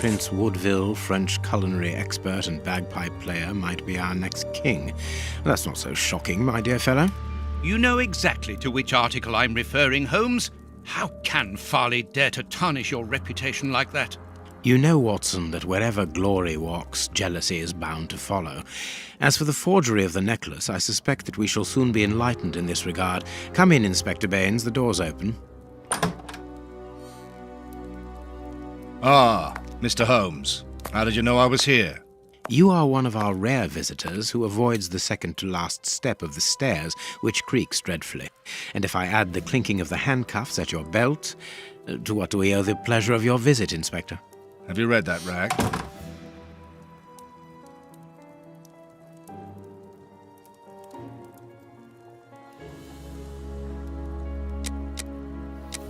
Prince Woodville, French culinary expert and bagpipe player, might be our next king. That's not so shocking, my dear fellow. You know exactly to which article I'm referring, Holmes. How can Farley dare to tarnish your reputation like that? You know, Watson, that wherever glory walks, jealousy is bound to follow. As for the forgery of the necklace, I suspect that we shall soon be enlightened in this regard. Come in, Inspector Baines, the door's open. Ah, Mr. Holmes. How did you know I was here? You are one of our rare visitors who avoids the second-to-last step of the stairs, which creaks dreadfully. And if I add the clinking of the handcuffs at your belt, to what do we owe the pleasure of your visit, Inspector? Have you read that rag?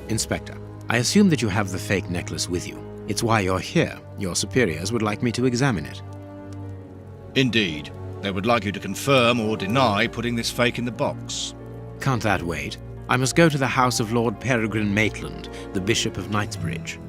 Inspector, I assume that you have the fake necklace with you. It's why you're here. Your superiors would like me to examine it. Indeed. They would like you to confirm or deny putting this fake in the box. Can't that wait? I must go to the house of Lord Peregrine Maitland, the Bishop of Knightsbridge.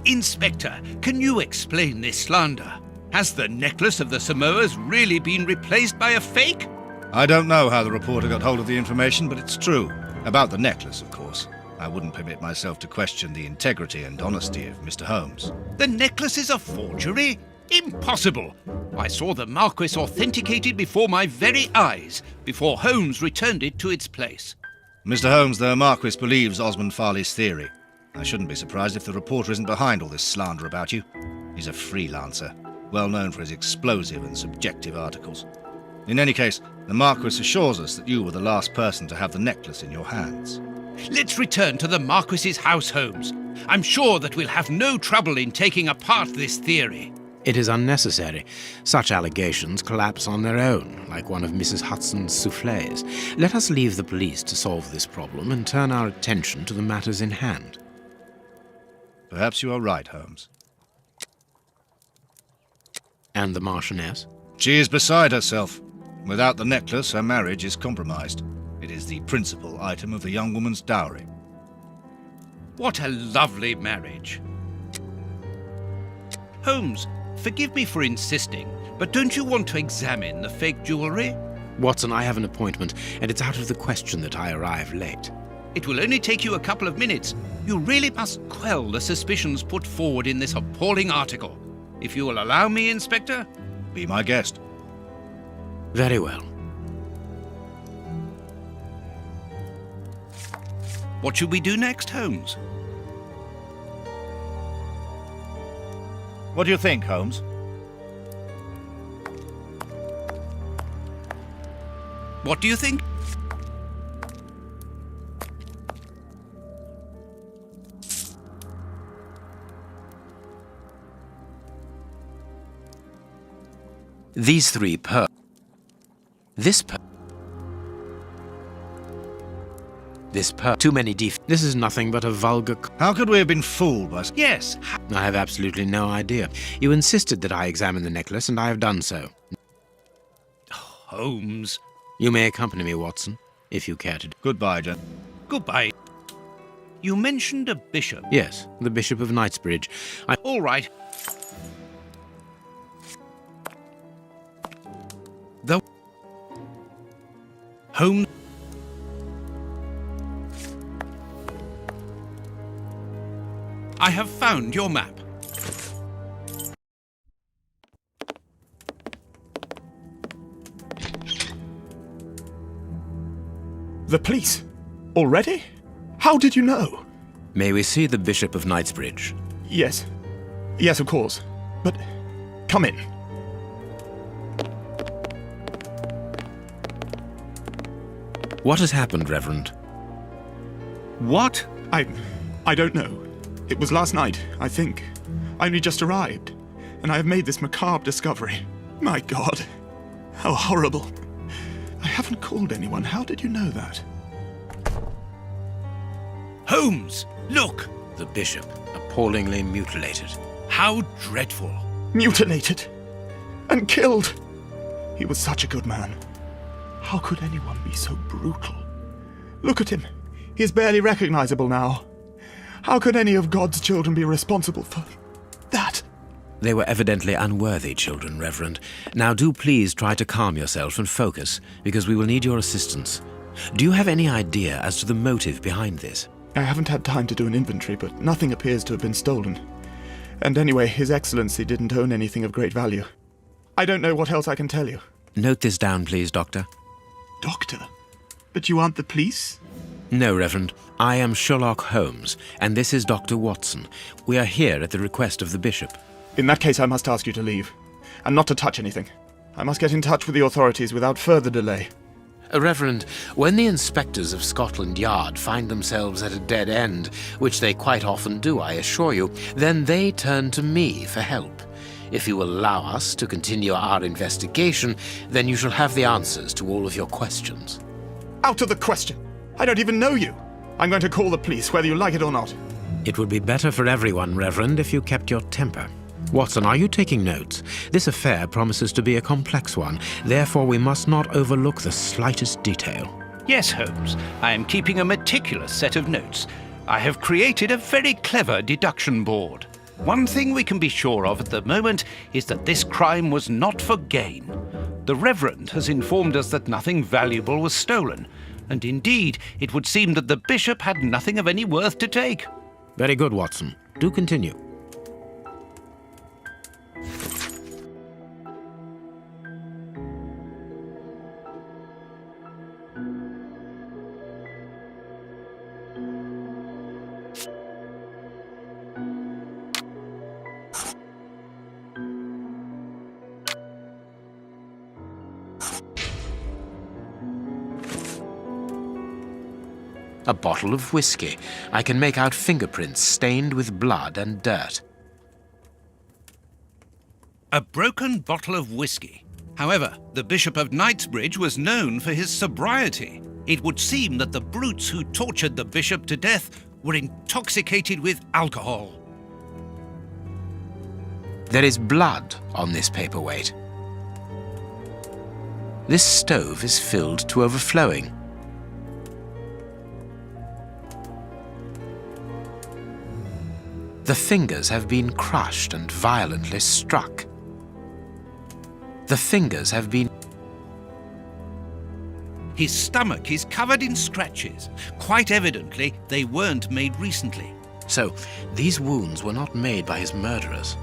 Inspector, can you explain this slander? Has the necklace of the Samoas really been replaced by a fake? I don't know how the reporter got hold of the information, but it's true. About the necklace, of course. I wouldn't permit myself to question the integrity and honesty of Mr. Holmes. The necklace is a forgery? Impossible! I saw the Marquis authenticated before my very eyes, before Holmes returned it to its place. Mr. Holmes, the Marquis believes Osmond Farley's theory. I shouldn't be surprised if the reporter isn't behind all this slander about you. He's a freelancer, well known for his explosive and subjective articles. In any case, the Marquis assures us that you were the last person to have the necklace in your hands. Let's return to the Marquis's house, Holmes. I'm sure that we'll have no trouble in taking apart this theory. It is unnecessary. Such allegations collapse on their own, like one of Mrs. Hudson's soufflés. Let us leave the police to solve this problem and turn our attention to the matters in hand. Perhaps you are right, Holmes. And the Marchioness? She is beside herself. Without the necklace, her marriage is compromised. It is the principal item of the young woman's dowry. What a lovely marriage. Holmes, forgive me for insisting, but don't you want to examine the fake jewellery? Watson, I have an appointment, and it's out of the question that I arrive late. It will only take you a couple of minutes. You really must quell the suspicions put forward in this appalling article. If you will allow me, Inspector? Be my guest. Very well. What should we do next, Holmes? What do you think, Holmes? What do you think? These three This too many This is nothing but a vulgar... How could we have been fooled by... Yes. I have absolutely no idea. You insisted that I examine the necklace, and I have done so. Holmes. You may accompany me, Watson, if you care to. Goodbye, John. Goodbye. You mentioned a bishop. Yes, the Bishop of Knightsbridge. All right. Holmes. I have found your map. The police? Already? How did you know? May we see the Bishop of Knightsbridge? Yes. Yes, of course. But come in. What has happened, Reverend? What? I don't know. It was last night, I think. I only just arrived, and I have made this macabre discovery. My God, how horrible. I haven't called anyone. How did you know that? Holmes, look! The Bishop, appallingly mutilated. How dreadful. Mutilated and killed. He was such a good man. How could anyone be so brutal? Look at him. He is barely recognizable now. How could any of God's children be responsible for that? They were evidently unworthy children, Reverend. Now do please try to calm yourself and focus, because we will need your assistance. Do you have any idea as to the motive behind this? I haven't had time to do an inventory, but nothing appears to have been stolen. And anyway, His Excellency didn't own anything of great value. I don't know what else I can tell you. Note this down, please, Doctor. Doctor? But you aren't the police? No, Reverend. I am Sherlock Holmes, and this is Dr. Watson. We are here at the request of the Bishop. In that case, I must ask you to leave, and not to touch anything. I must get in touch with the authorities without further delay. Reverend, when the inspectors of Scotland Yard find themselves at a dead end, which they quite often do, I assure you, then they turn to me for help. If you will allow us to continue our investigation, then you shall have the answers to all of your questions. Out of the question! I don't even know you! I'm going to call the police, whether you like it or not. It would be better for everyone, Reverend, if you kept your temper. Watson, are you taking notes? This affair promises to be a complex one, therefore we must not overlook the slightest detail. Yes, Holmes. I am keeping a meticulous set of notes. I have created a very clever deduction board. One thing we can be sure of at the moment is that this crime was not for gain. The Reverend has informed us that nothing valuable was stolen, and indeed it would seem that the Bishop had nothing of any worth to take. Very good, Watson. Do continue. A bottle of whiskey. I can make out fingerprints stained with blood and dirt. A broken bottle of whiskey. However, the Bishop of Knightsbridge was known for his sobriety. It would seem that the brutes who tortured the Bishop to death were intoxicated with alcohol. There is blood on this paperweight. This stove is filled to overflowing. The fingers have been crushed and violently struck. The fingers have been... His stomach is covered in scratches. Quite evidently, they weren't made recently. So, these wounds were not made by his murderers.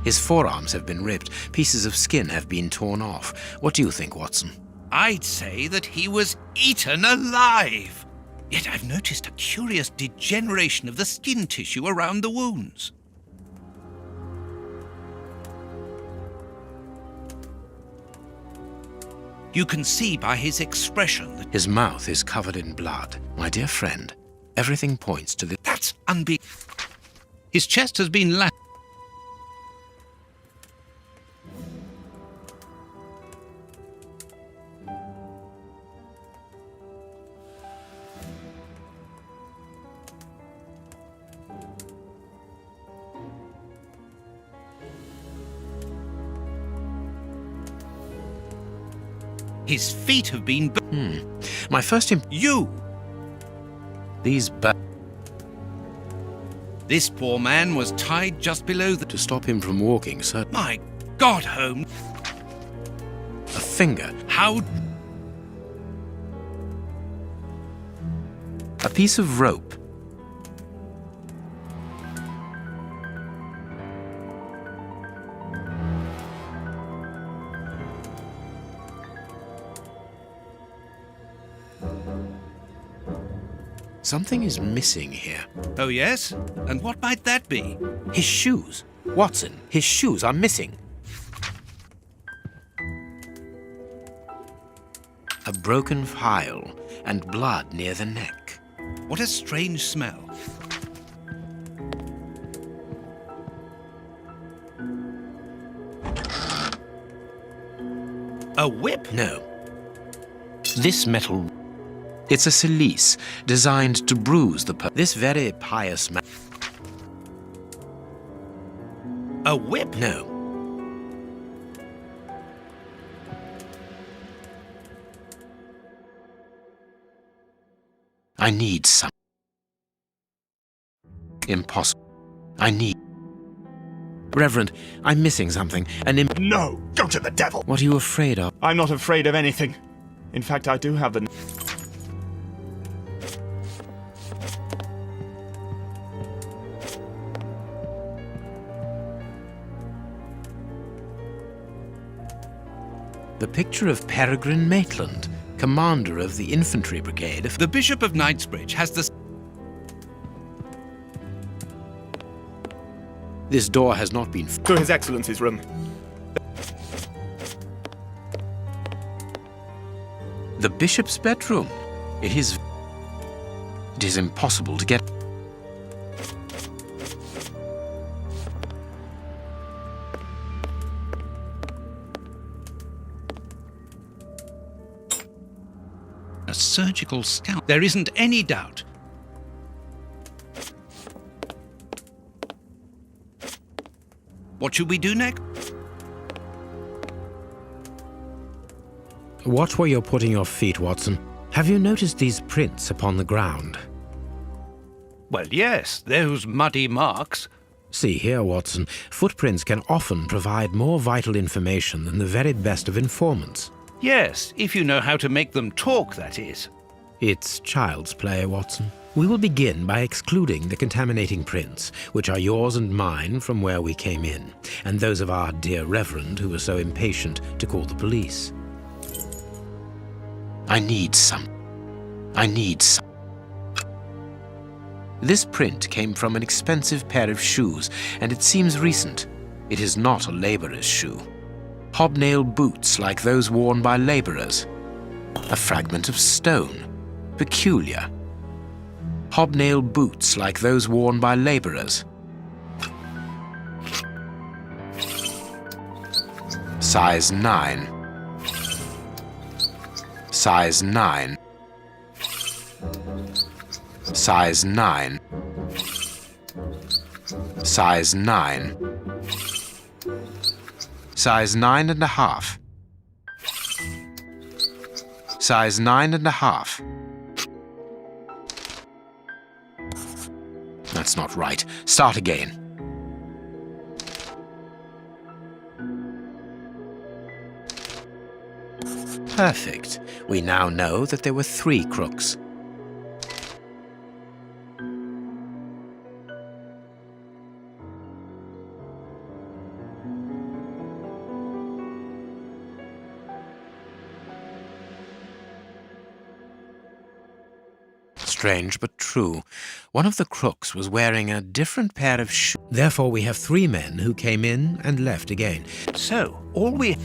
His forearms have been ripped. Pieces of skin have been torn off. What do you think, Watson? I'd say that he was eaten alive. Yet I've noticed a curious degeneration of the skin tissue around the wounds. You can see by his expression that His mouth is covered in blood. My dear friend, everything points to the... that's His chest has been lashed. His feet have been... My first You! These This poor man was tied just below the... to stop him from walking, sir. My God, Holmes! A finger. How... A piece of rope. Something is missing here. Oh, yes? And what might that be? His shoes. Watson, his shoes are missing. A broken file and blood near the neck. What a strange smell. A whip? No. This metal... It's a cilice designed to bruise the This very pious man... A whip? No. I need some. Impossible. I need... Reverend, I'm missing something. No! Go to the devil! What are you afraid of? I'm not afraid of anything. In fact, I do have the... The picture of Peregrine Maitland, commander of the infantry brigade of... The Bishop of Knightsbridge has the... This door has not been... To His Excellency's room. The bishop's bedroom. It is impossible to get... A surgical scalpel. There isn't any doubt. What should we do next? Watch where you're putting your feet, Watson. Have you noticed these prints upon the ground? Well, yes, those muddy marks. See here, Watson. Footprints can often provide more vital information than the very best of informants. Yes, if you know how to make them talk, that is. It's child's play, Watson. We will begin by excluding the contaminating prints, which are yours and mine from where we came in, and those of our dear Reverend who was so impatient to call the police. I need some. This print came from an expensive pair of shoes, and it seems recent. It is not a laborer's shoe. Hobnail boots like those worn by laborers. A fragment of stone. Peculiar. Hobnail boots like those worn by laborers. Size 9. Size 9. Size 9. Size 9. Size 9.5. Size 9.5. That's not right. Start again. Perfect. We now know that there were 3 crooks. Strange but true. One of the crooks was wearing a different pair of shoes. Therefore, we have 3 men who came in and left again. So, all we...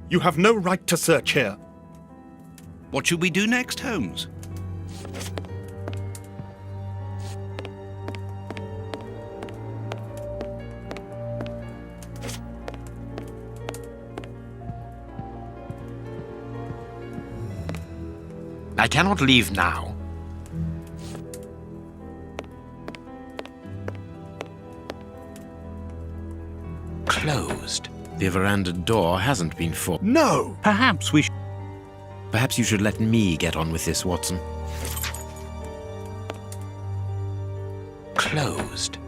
You have no right to search here. What should we do next, Holmes? I cannot leave now. Closed. The veranda door hasn't been forced. No! Perhaps we should... Perhaps you should let me get on with this, Watson. Closed.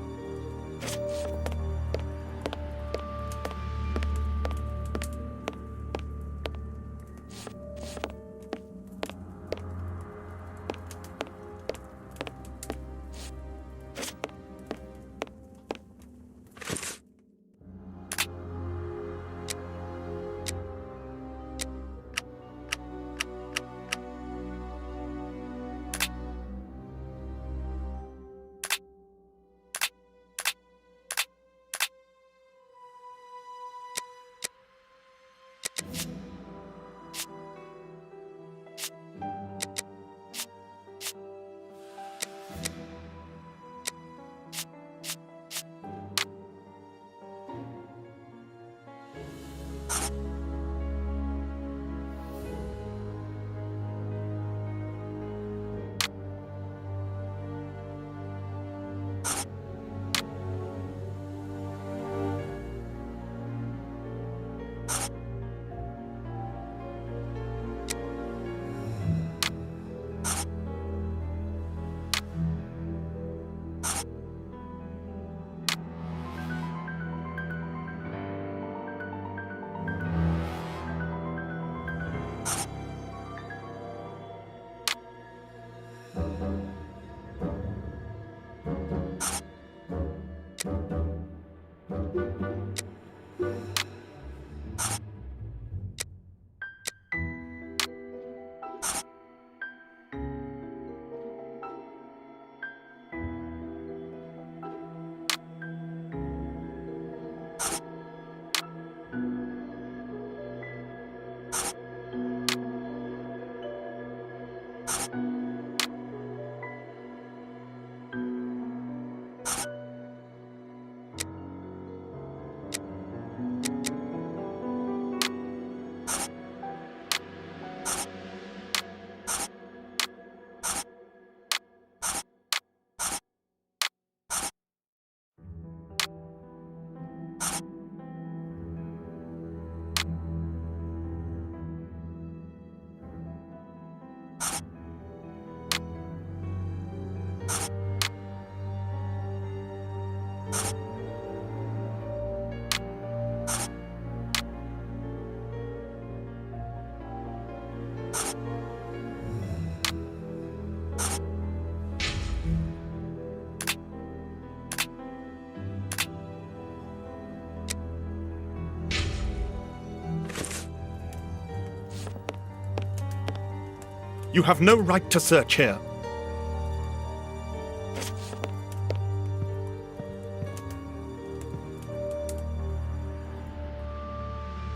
You have no right to search here.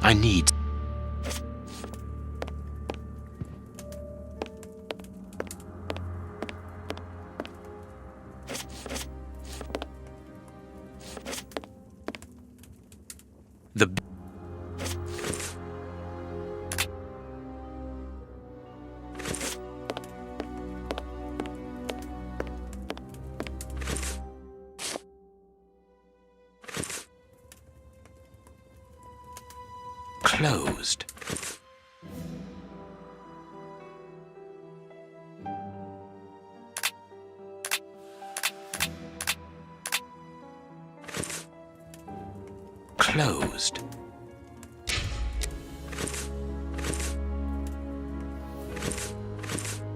I need... The... Closed. Closed.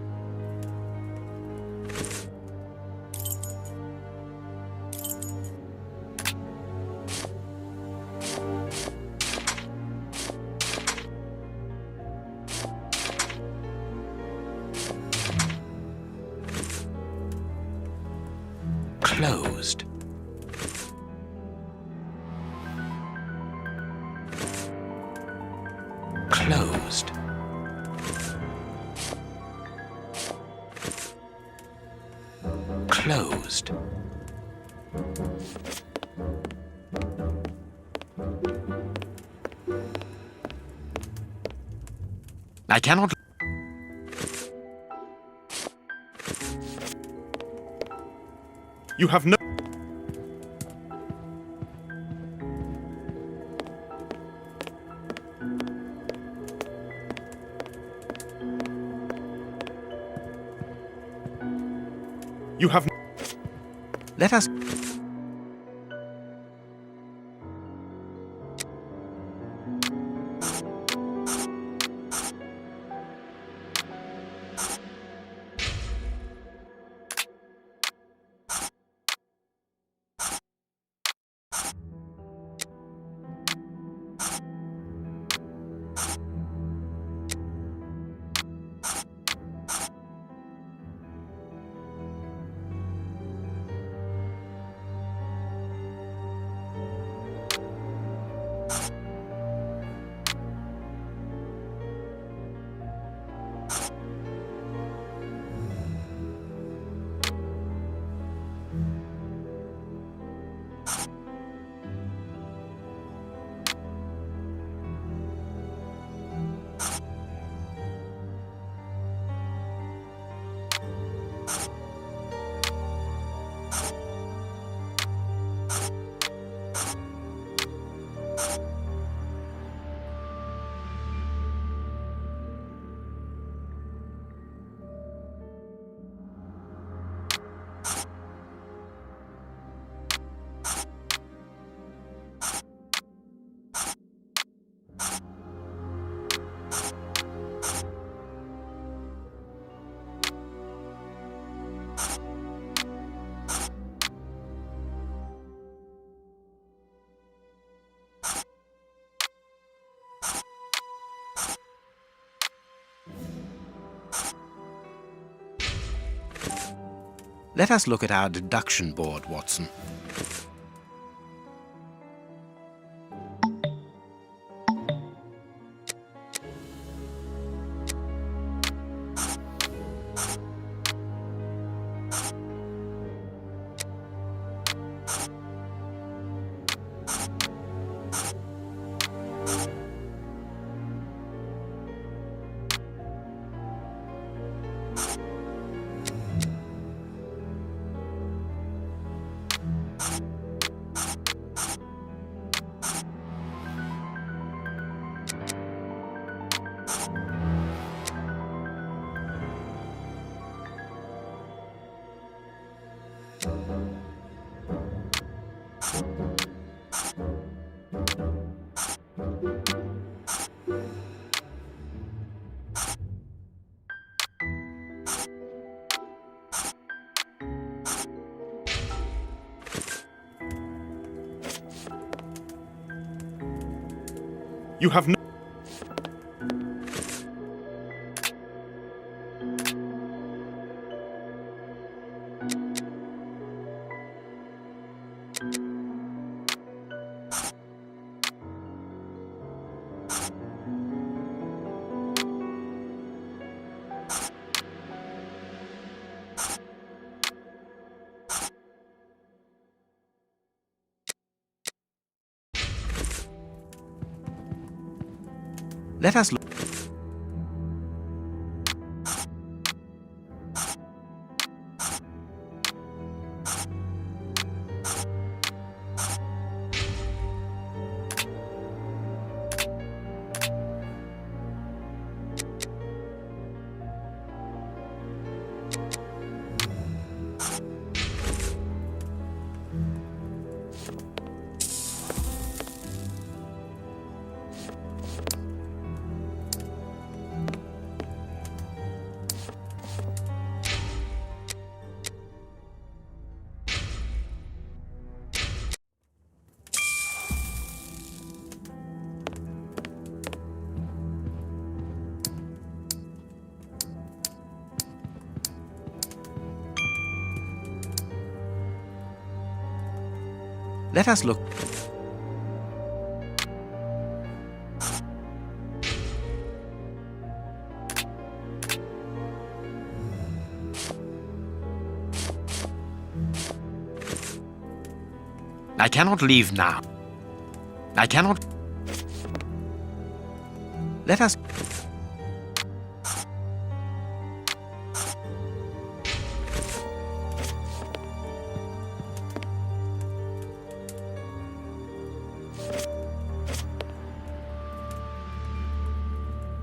Closed. Closed. Closed. I cannot... You have no... You have... Let us... Let us look at our deduction board, Watson. You have no... Let us look. Let us look. I cannot leave now. I cannot. Let us.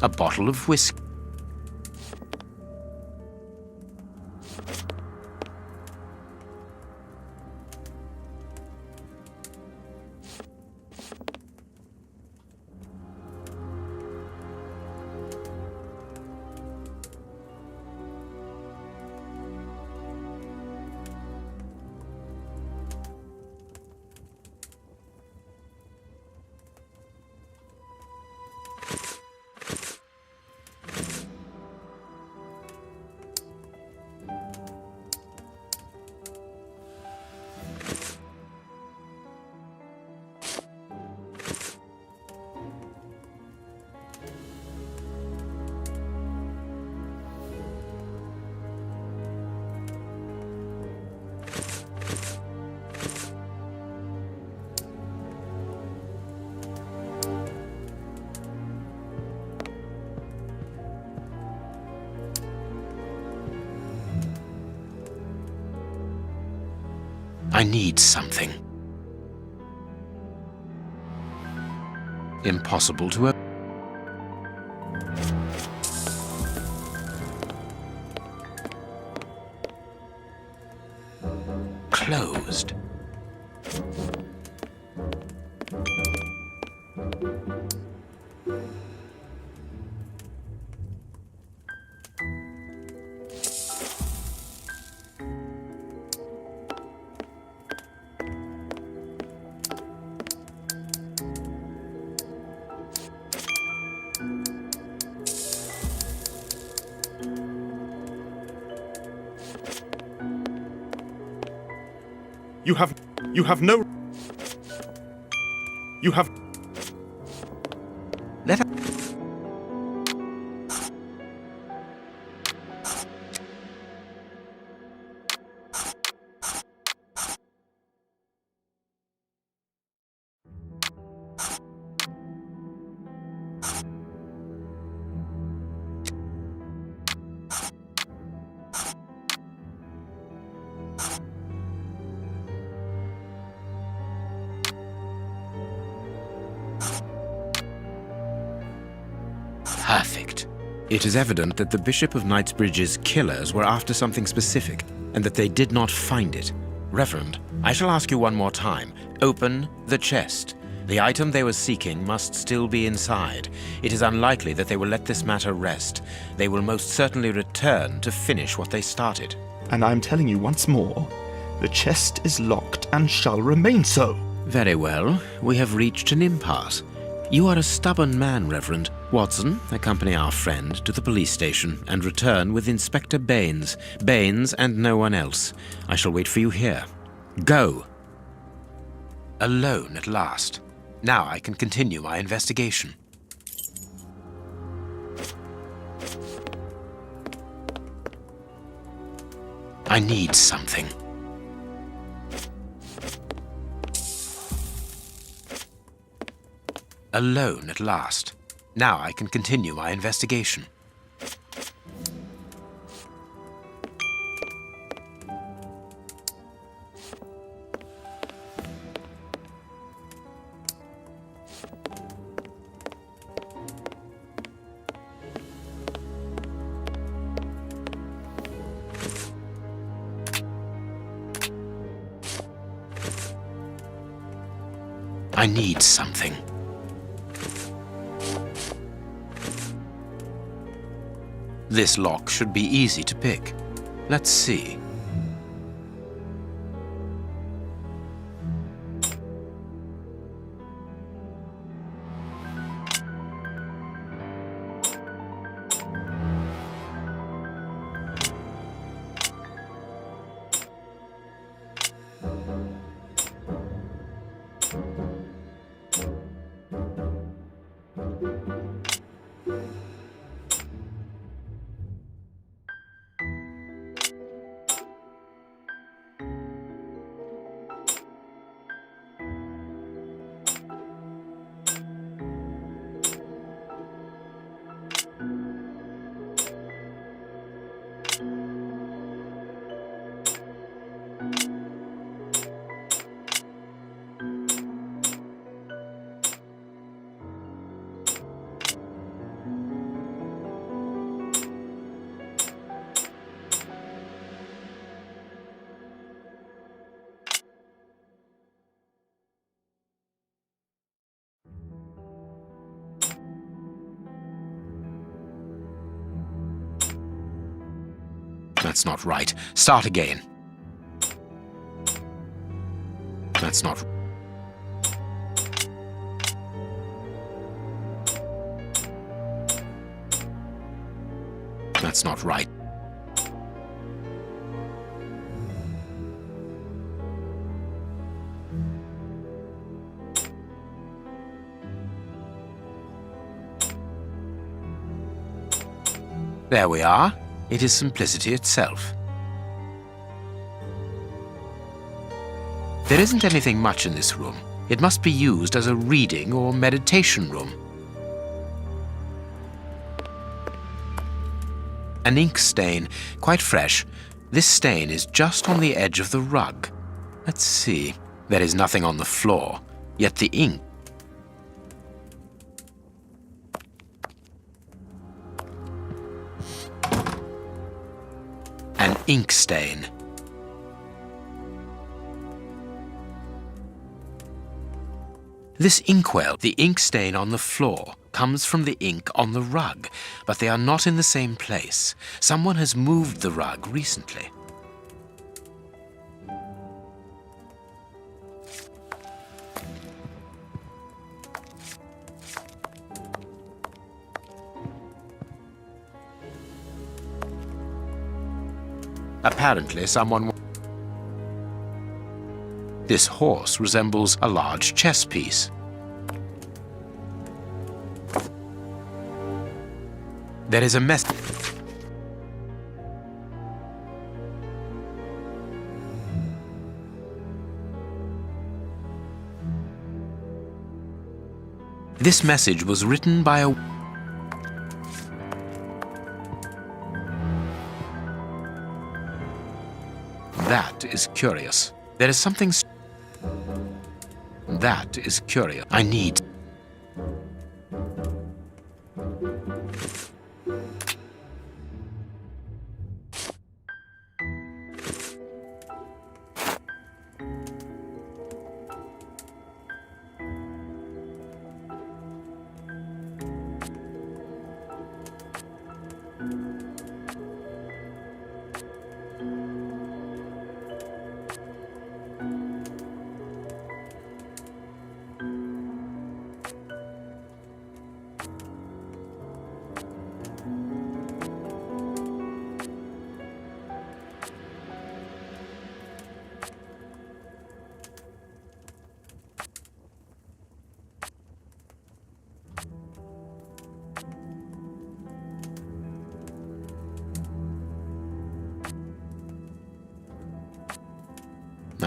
A bottle of whiskey. I need something. Impossible to open. Closed. You have no... You have... Let us. Perfect. It is evident that the Bishop of Knightsbridge's killers were after something specific, and that they did not find it. Reverend, I shall ask you one more time. Open the chest. The item they were seeking must still be inside. It is unlikely that they will let this matter rest. They will most certainly return to finish what they started. And I am telling you once more, the chest is locked and shall remain so. Very well. We have reached an impasse. You are a stubborn man, Reverend. Watson, accompany our friend to the police station and return with Inspector Baines. Baines and no one else. I shall wait for you here. Go! Alone at last. Now I can continue my investigation. I need something. Alone at last. Now I can continue my investigation. I need something. This lock should be easy to pick. Let's see. That's not right. Start again. That's not... That's not right. There we are. It is simplicity itself. There isn't anything much in this room. It must be used as a reading or meditation room. An ink stain, quite fresh. This stain is just on the edge of the rug. Let's see. There is nothing on the floor, yet the ink. An ink stain. This inkwell, the ink stain on the floor, comes from the ink on the rug, but they are not in the same place. Someone has moved the rug recently. Apparently, someone... This horse resembles a large chess piece. There is a mess... This message was written by a... That is curious. There is something... That is curious. I need...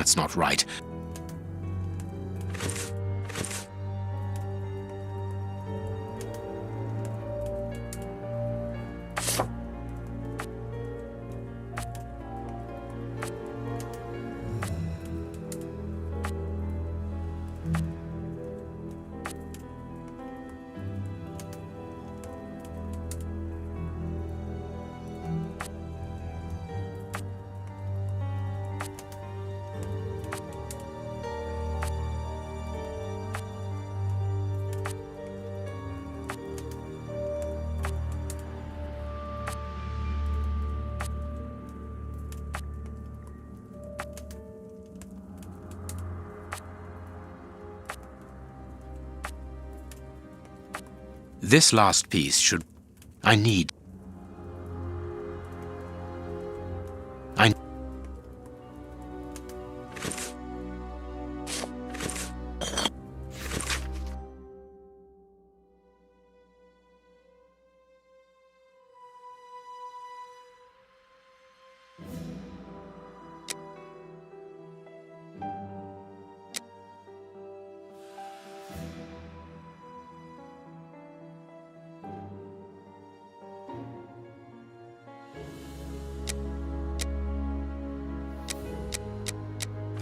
That's not right. This last piece should... I need...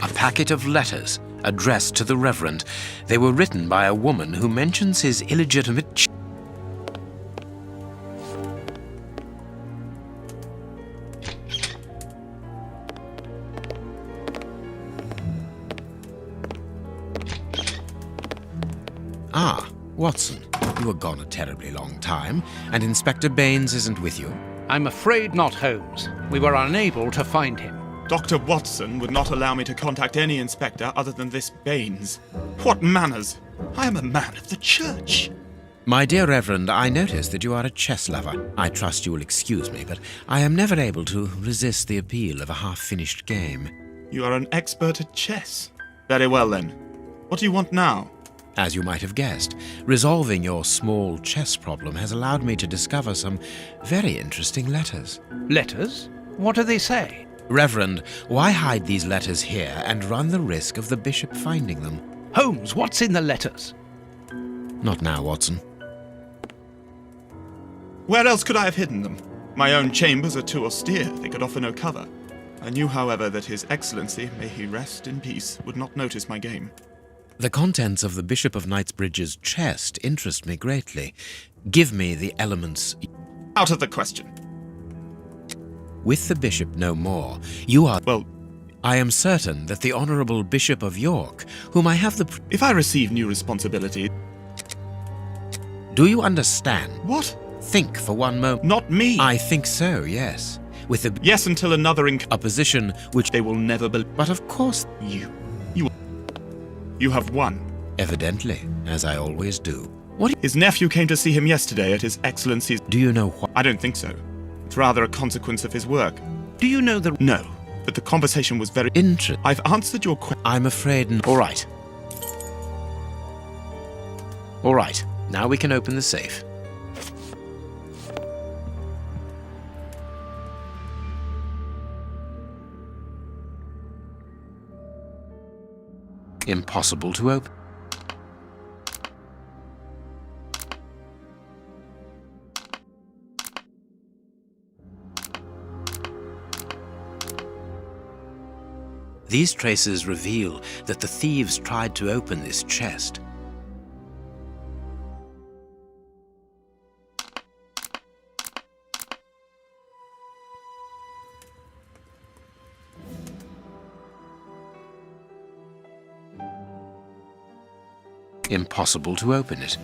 A packet of letters addressed to the Reverend. They were written by a woman who mentions his illegitimate... Ah, Watson. You were gone a terribly long time, and Inspector Baines isn't with you. I'm afraid not, Holmes. We were unable to find him. Dr. Watson would not allow me to contact any inspector other than this Baines. What manners! I am a man of the church. My dear Reverend, I notice that you are a chess lover. I trust you will excuse me, but I am never able to resist the appeal of a half-finished game. You are an expert at chess. Very well, then. What do you want now? As you might have guessed, resolving your small chess problem has allowed me to discover some very interesting letters. Letters? What do they say? Reverend, why hide these letters here and run the risk of the bishop finding them? Holmes, what's in the letters? Not now, Watson. Where else could I have hidden them? My own chambers are too austere. They could offer no cover. I knew, however, that His Excellency, may he rest in peace, would not notice my game. The contents of the Bishop of Knightsbridge's chest interest me greatly. Give me the elements. Out of the question. With the bishop no more, you are... Well, I am certain that the Honourable Bishop of York, whom I have the... if I receive new responsibility... Do you understand? What? Think for one moment. Not me! I think so, yes. With the... Yes, until another A position which... They will never believe... But of course... You have won. Evidently, as I always do. What... His nephew came to see him yesterday at His Excellency's... Do you know what... I don't think so. It's rather a consequence of his work. Do you know the... No, but the conversation was very... I've answered your question. I'm afraid... All right. All right. Now we can open the safe. Impossible to open. These traces reveal that the thieves tried to open this chest. Impossible to open it.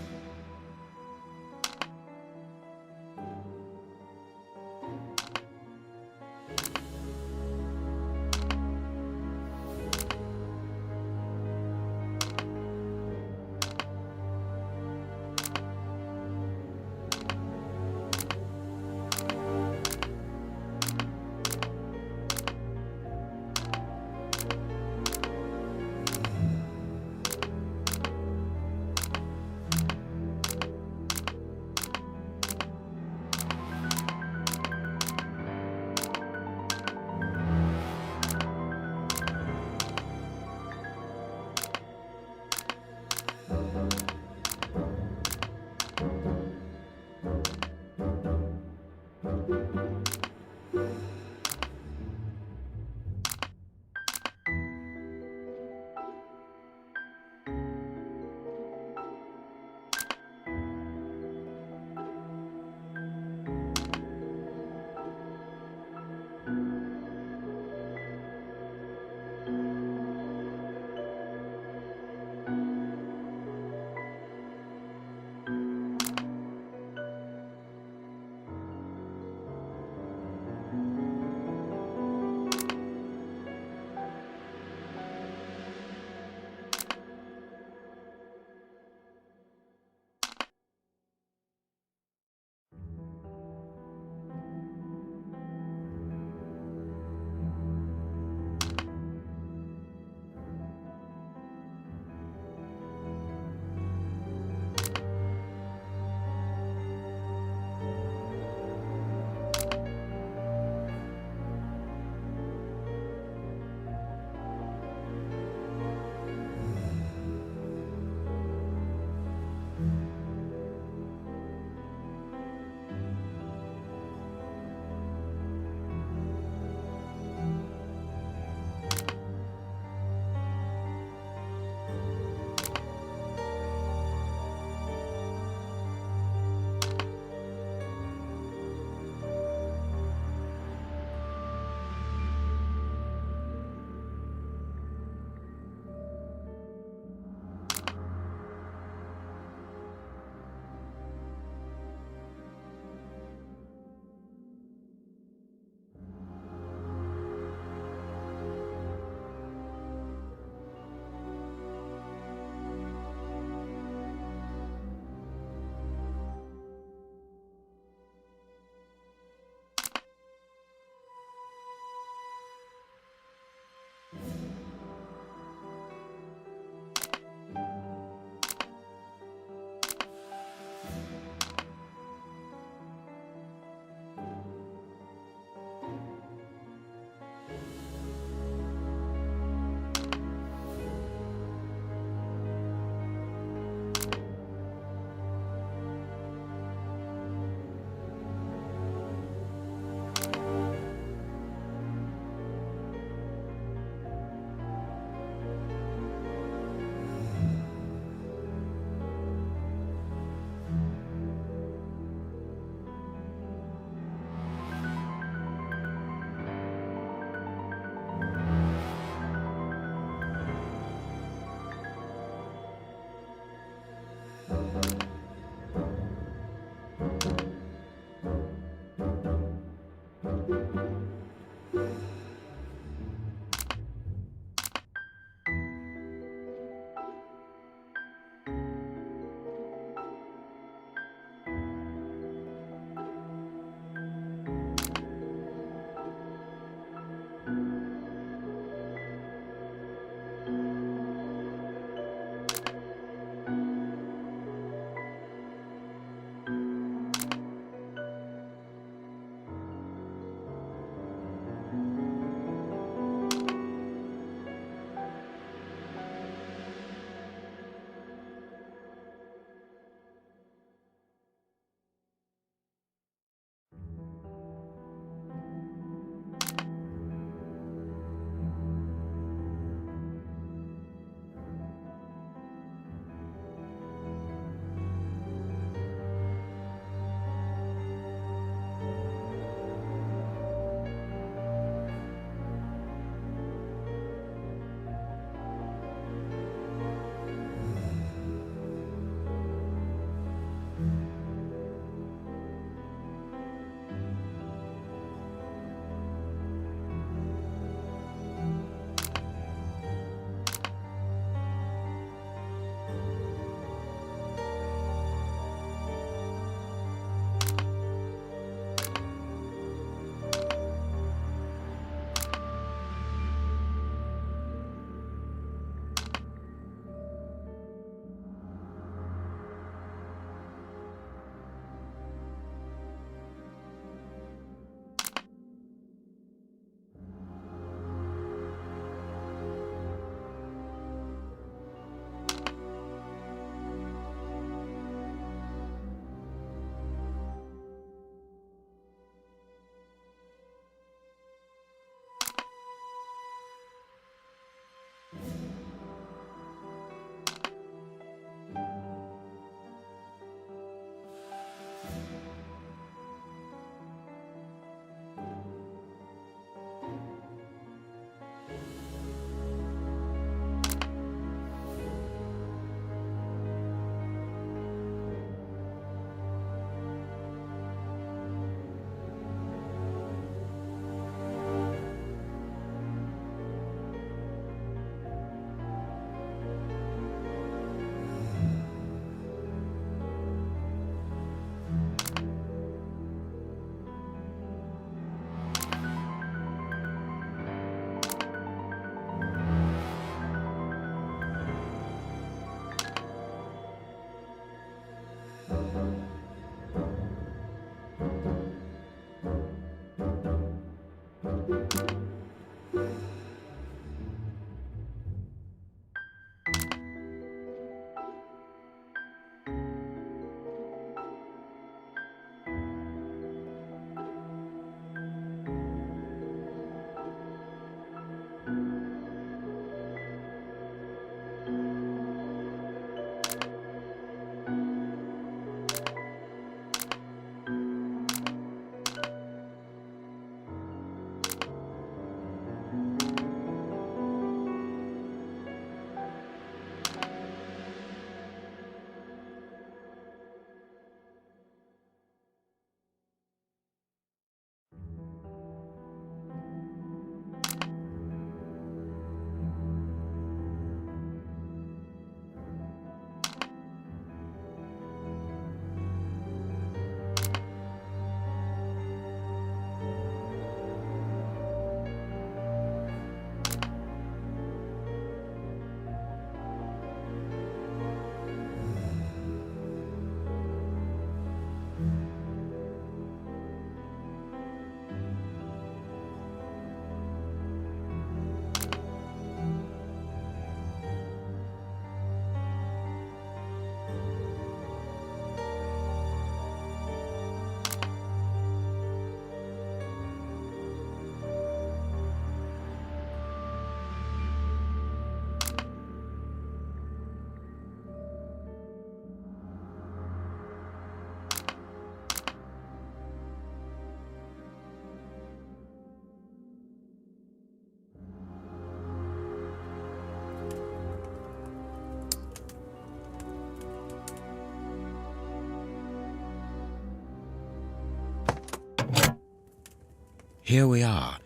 Here we are.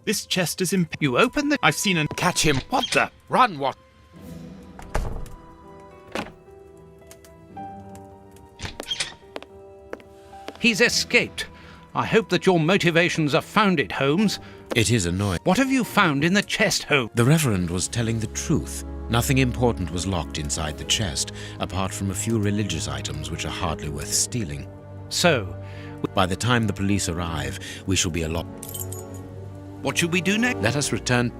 This chest is imp. You open the... I've seen an. Catch him. What the? Run, what? He's escaped. I hope that your motivations are founded, Holmes. It is annoying. What have you found in the chest, Holmes? The Reverend was telling the truth. Nothing important was locked inside the chest, apart from a few religious items which are hardly worth stealing. So, By the time the police arrive, we shall be a lot. what should we do next? Let us return.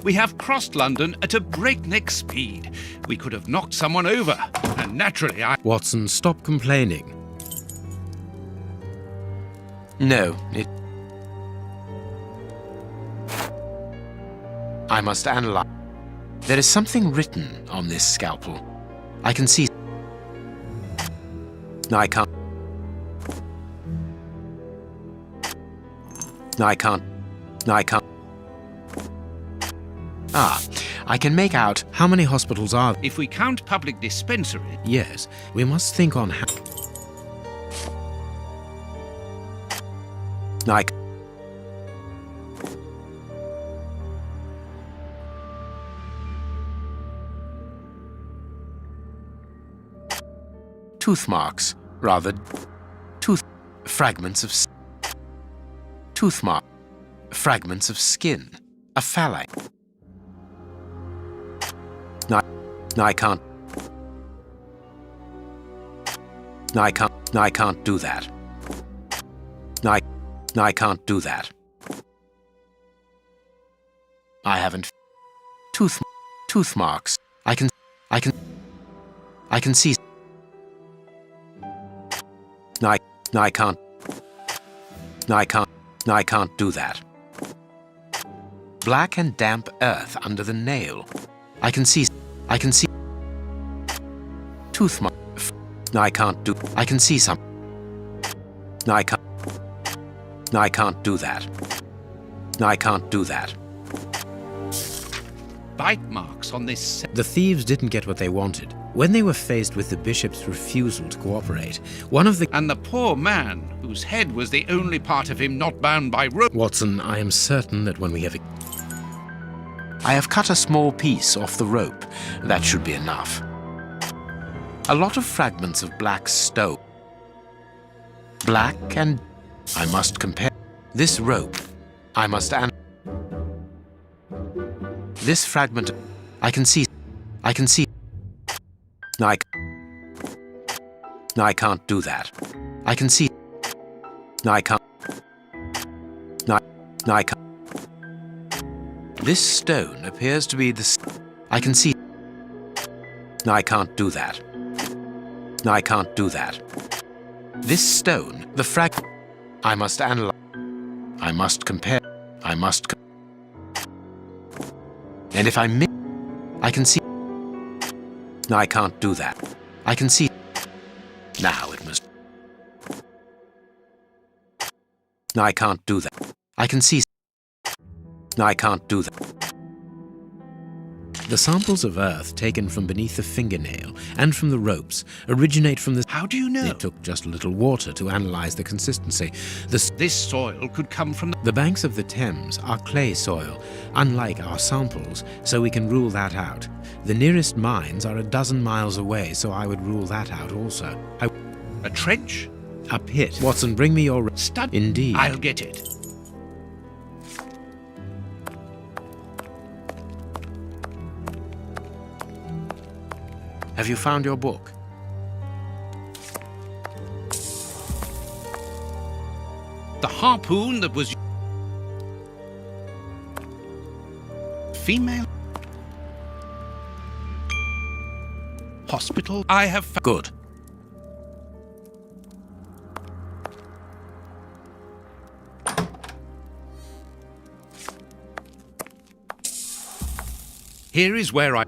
We have crossed London at a breakneck speed. We could have knocked someone over, and naturally Watson, stop complaining. No, I must analyze. There is something written on this scalpel. I can see. No, I can't. No, I can't. No, I can't. Ah, I can make out how many hospitals are there. If we count public dispensary, Yes, we must think on how. No, I. Tooth marks, rather. Tooth. Fragments of. Tooth mark. Fragments of skin. A phalanx. No, I can't. No, I can't. No, I can't do that. No, I can't do that. I haven't. Tooth marks. I can see. No, I can't. No, I can't. No, I can't do that. Black and damp earth under the nail. I can see. Tooth mark. No, I can't do. I can see some. No, I can't. No, I can't do that. No, I can't do that. bite marks on this. The thieves didn't get what they wanted. When they were faced with the bishop's refusal to cooperate, one of the... And the poor man, whose head was the only part of him not bound by rope. Watson, I am certain that when we have... I have cut a small piece off the rope. That should be enough. A lot of fragments of black stone. Black and... I must compare... This rope. I must... This fragment... I can see... No, I can't do that. I can see... No, I can't... No, I can't... This stone appears to be the... I can see... No, I can't do that. No, I can't do that. This stone, the I must analyze. I must compare. And if I miss... I can see... No, I can't do that. I can see... Now it must... No, I can't do that. I can see... No, I can't do that. The samples of earth taken from beneath the fingernail and from the ropes originate from the... How do you know? It took just a little water to analyze the consistency. This soil could come from The banks of the Thames are clay soil, unlike our samples, so we can rule that out. The nearest mines are 12 miles away, so I would rule that out also. a trench. A pit. Watson, bring me your... Stud. Indeed. I'll get it. Have you found your book? The harpoon that was... Female... Hospital. I have... Good. Here is where I...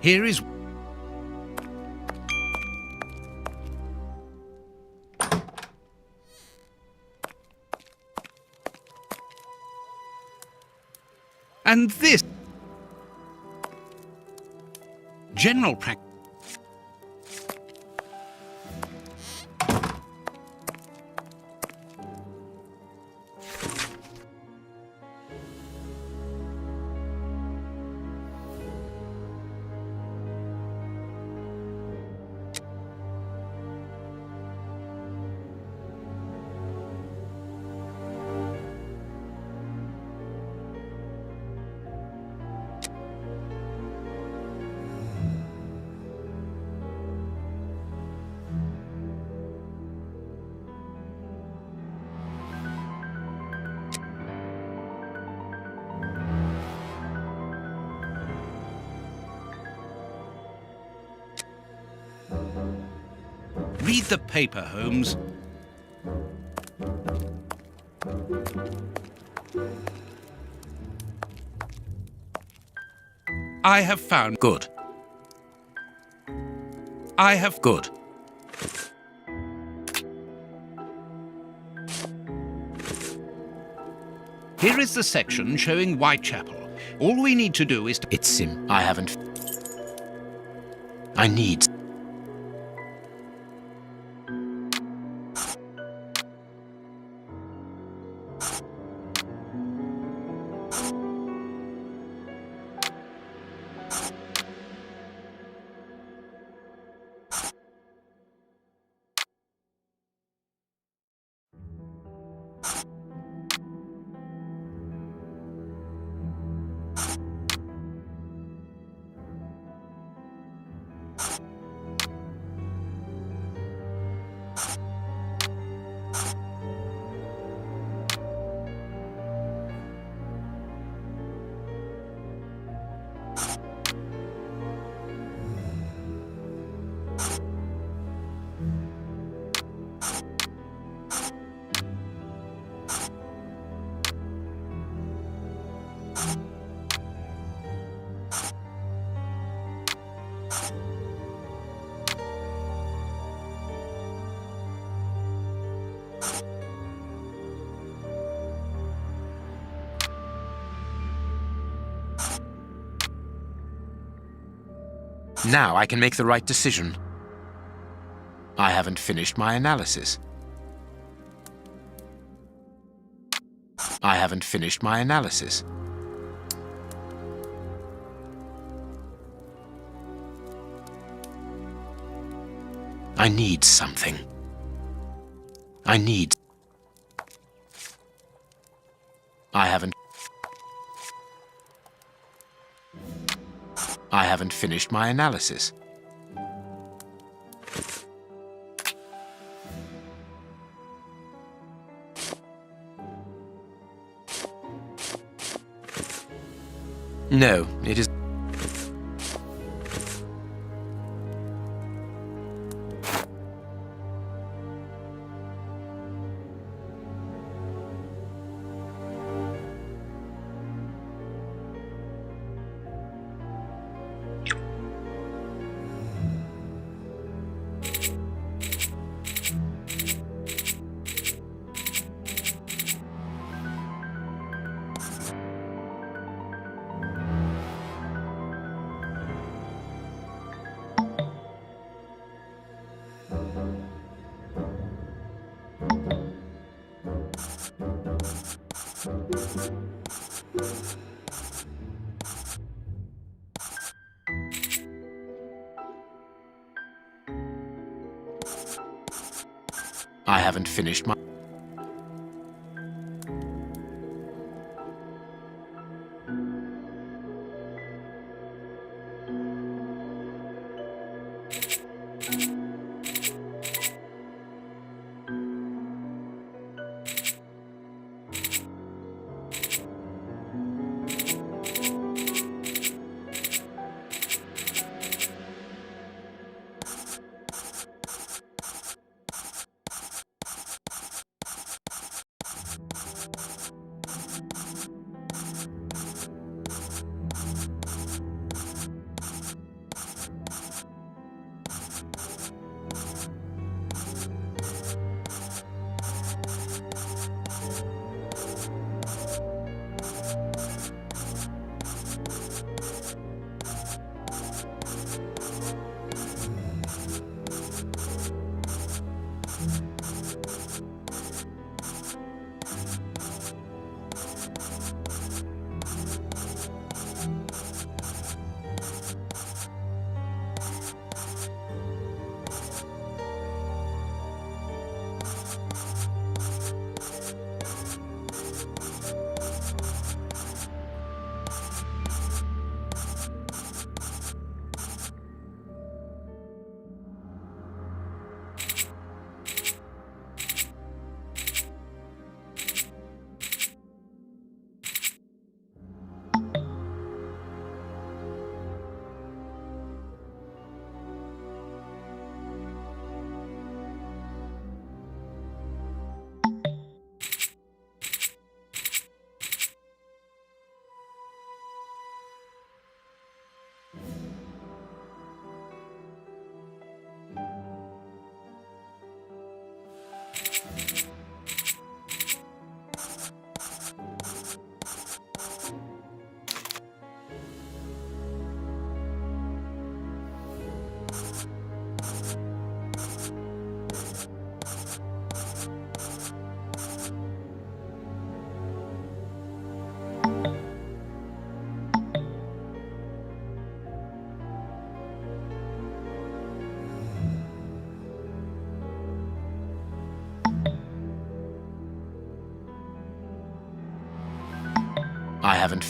Here is... And this... General practice. Read the paper, Holmes. I have found... Good. I have... Good. Here is the section showing Whitechapel. All we need to do is to... It's Sim. I haven't... I need... Now I can make the right decision. I haven't finished my analysis. I haven't finished my analysis. I need something. I need... I haven't finished my analysis. No, it is... I haven't finished my... I haven't.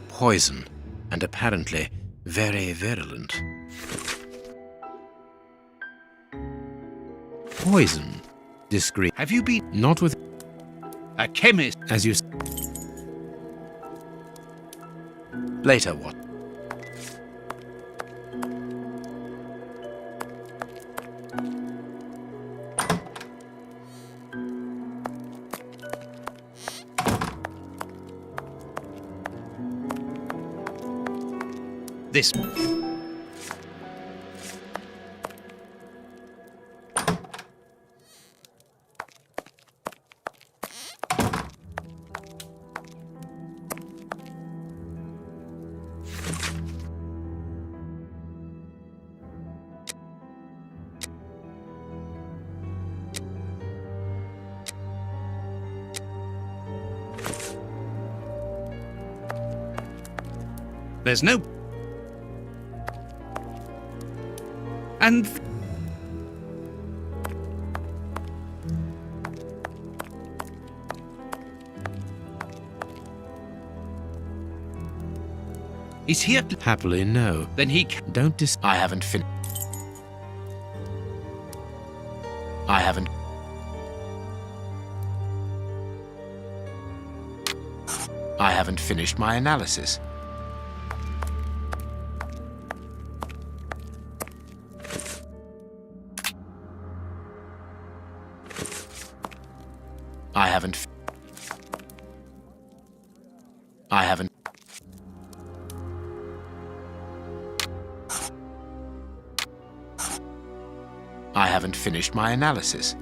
Poison, and apparently very virulent. Poison. Discreet. Have you been Not with. a chemist? As you. Later, what? This. There's no. And is he at? Happily, no. Then he. Don't I haven't I haven't. I haven't finished my analysis. I haven't. I haven't. I haven't finished my analysis.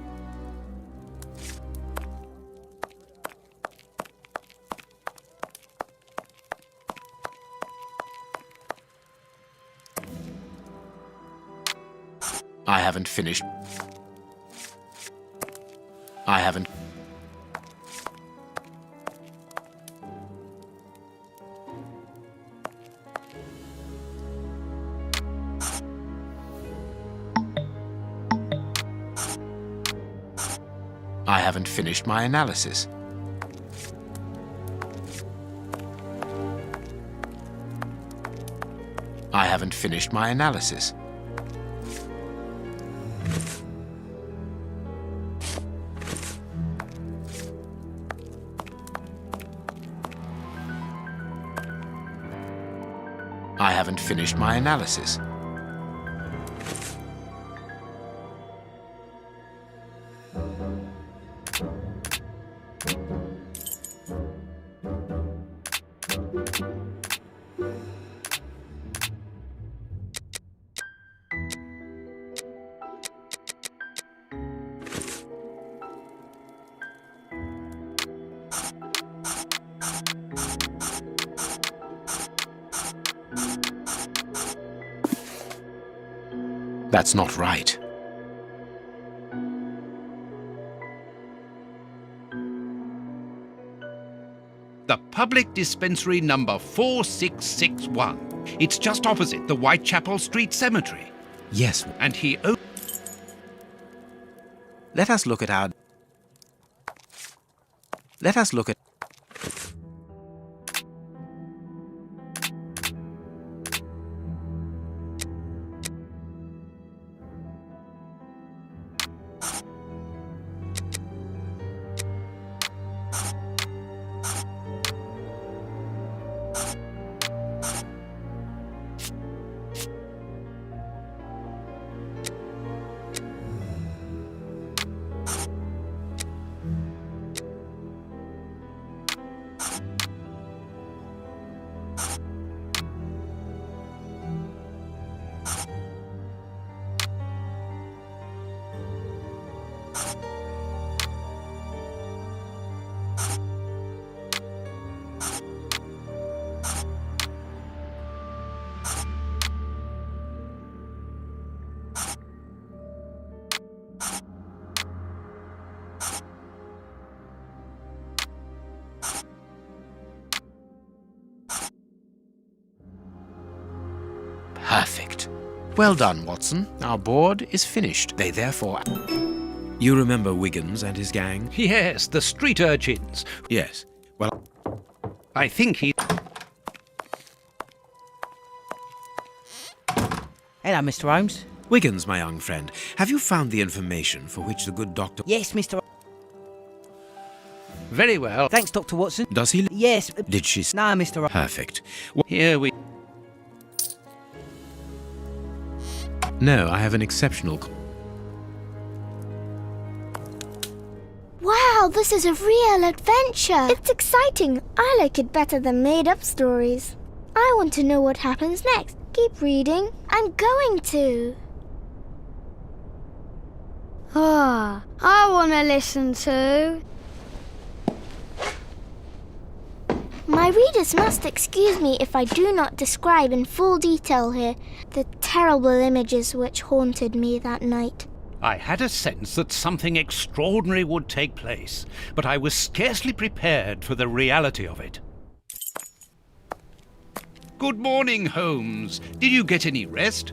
I haven't finished. I haven't. I haven't finished my analysis. I haven't finished my analysis. I haven't finished my analysis. That's not right. The public dispensary number 4661. It's just opposite the Whitechapel Street Cemetery. Yes. And he. Let us look at our. Let us look at. Well done, Watson. Our board is finished. They therefore... You remember Wiggins and his gang? Yes, the street urchins. Yes. Well, I think he... Hello, Mr. Holmes. Wiggins, my young friend, have you found the information for which the good doctor... Yes, Mr. Very well. Thanks, Dr. Watson. Does he... Yes. Did she... No, Mr. Perfect. Here we... No, I have an exceptional... Wow, this is a real adventure. It's exciting. I like it better than made-up stories. I want to know what happens next. Keep reading. I'm going to. Ah, I want to listen to. My readers must excuse me if I do not describe in full detail here the terrible images which haunted me that night. I had a sense that something extraordinary would take place, but I was scarcely prepared for the reality of it. Good morning, Holmes. Did you get any rest?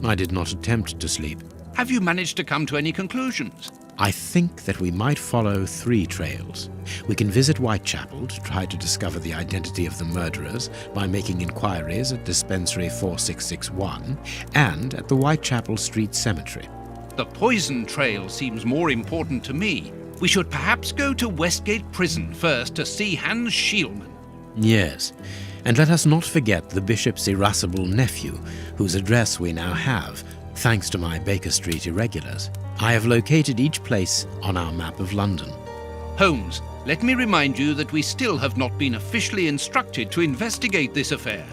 I did not attempt to sleep. Have you managed to come to any conclusions? I think that we might follow 3 trails. We can visit Whitechapel to try to discover the identity of the murderers by making inquiries at Dispensary 4661 and at the Whitechapel Street Cemetery. The poison trail seems more important to me. We should perhaps go to Westgate Prison first to see Hans Schielman. Yes, and let us not forget the bishop's irascible nephew, whose address we now have, thanks to my Baker Street irregulars. I have located each place on our map of London. Holmes, let me remind you that we still have not been officially instructed to investigate this affair.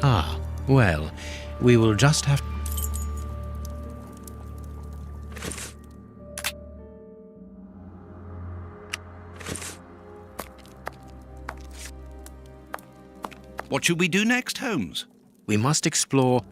Ah, well, we will just have... What should we do next, Holmes? We must explore...